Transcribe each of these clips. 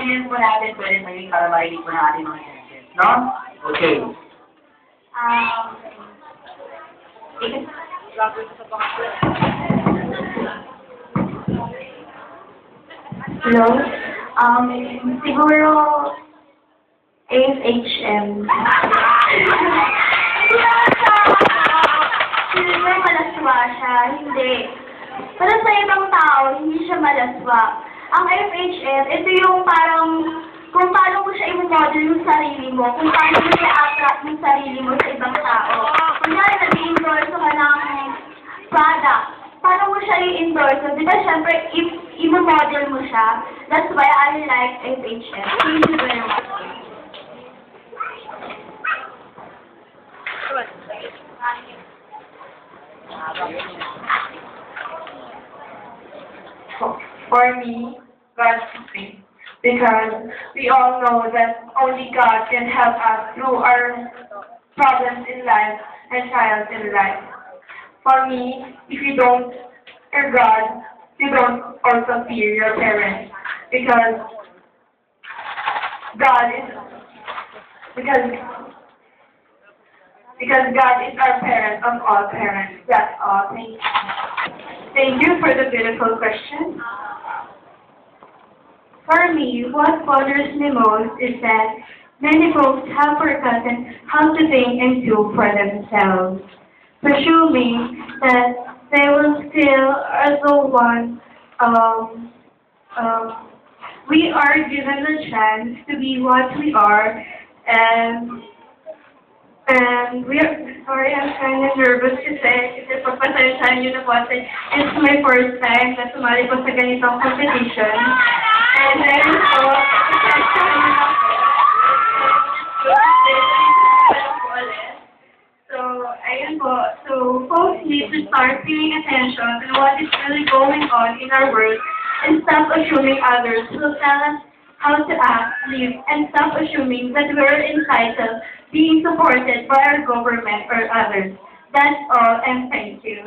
audience po natin pwede maging para marinig po natin mga judges, no? Okay. Hello? Siguro, AFHM. Siguro malaswa siya, hindi. Para sa ibang tao, hindi siya malaswa. Ang AFHM, ito yung parang, kung paano mo siya i-model yung sarili mo, kung paano mo siya attract yung sarili mo sa ibang tao. Kunyari, nag-i-endorse ka ng product. Paano mo siya i-endorse? Di ba, syempre, i-model mo siya. That's why I like AFHM. Thank you very much. For me, God's free. Because we all know that only God can help us through our problems in life and trials in life. For me, if you don't fear God, you don't also fear your parents. Because God is our parent of all parents. That's all. Thank you. Thank you for the beautiful question. For me, what bothers me most is that many folks have forgotten how to think and do for themselves, presuming that they will still also want. We are given the chance to be what we are, and we are. Sorry, I'm kind of nervous kasi pagpasensyahan niyo na po kasi it's my first time na sumali po sa ganitong competition. And then po, pagpasensyahan niyo na po. So, ayun po. So, folks need to start paying attention to what is really going on in our world and stop assuming others will tell us how to act, live, and stop assuming that we're entitled being supported by our government or others. That's all, and thank you.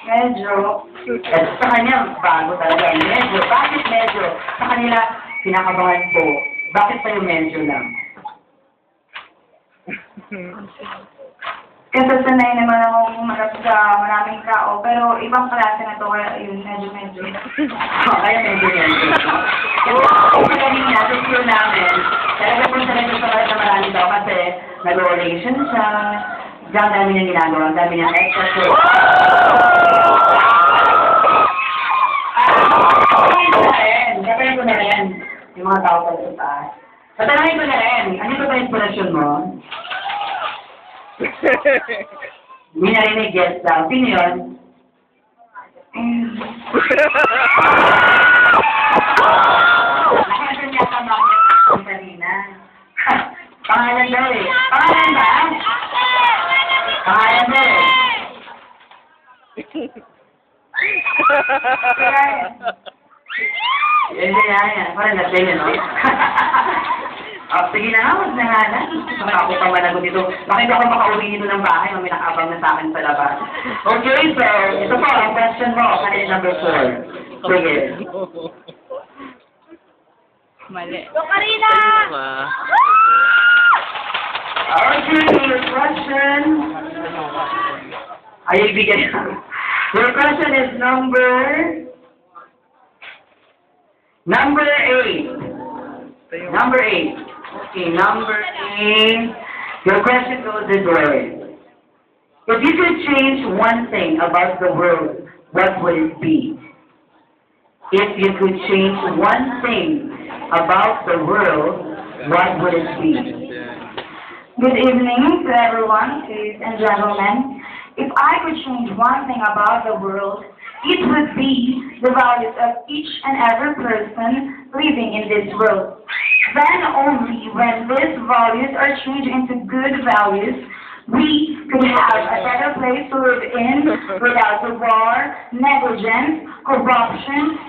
Medyo, sa kanya, bago talaga. Medyo, bakit medyo? Sa kanila, kinakabahan po. Bakit tayo medyo lang? Kasi sanay naman akong humarap sa maraming tao, pero ibang klase na to, kaya yun, medyo. Kaya medyo. Magaling na, sa school namin, talaga po sa medyo sa maraming tao kasi nag-oration siya, ang dami niyang ginagawa, ang dami niyang extra show. Sabihin ko na rin, yung mga tao pa sa taas. Tatanungin ko na rin, ano ba inspirasyon mo? Hindi narinig, yes daw. Sino yun? Nakita niya ka bakit ang kanina. Pangalan daw eh. Pangalan ba? Pangalan daw eh. Yan. Parang natin yun, no? Sige na, huwag na nga na. Ako pa managot dito. Bakit ako makauwi dito ng bahay? May nakabang na sa akin sa labas. Okay, so, ito po, ang question mo, kanina number 4. Sige. Mali. So, Karina! Okay, your question. Ay, ibigay na. Your question is number 8. Number 8. Okay, number 8. Your question goes this way. If you could change one thing about the world, what would it be? If you could change one thing about the world, what would it be? Good evening to everyone, ladies and gentlemen. If I could change one thing about the world, it would be the values of each and every person living in this world. Then only when these values are changed into good values, we could have a better place to live in without the war, negligence, corruption.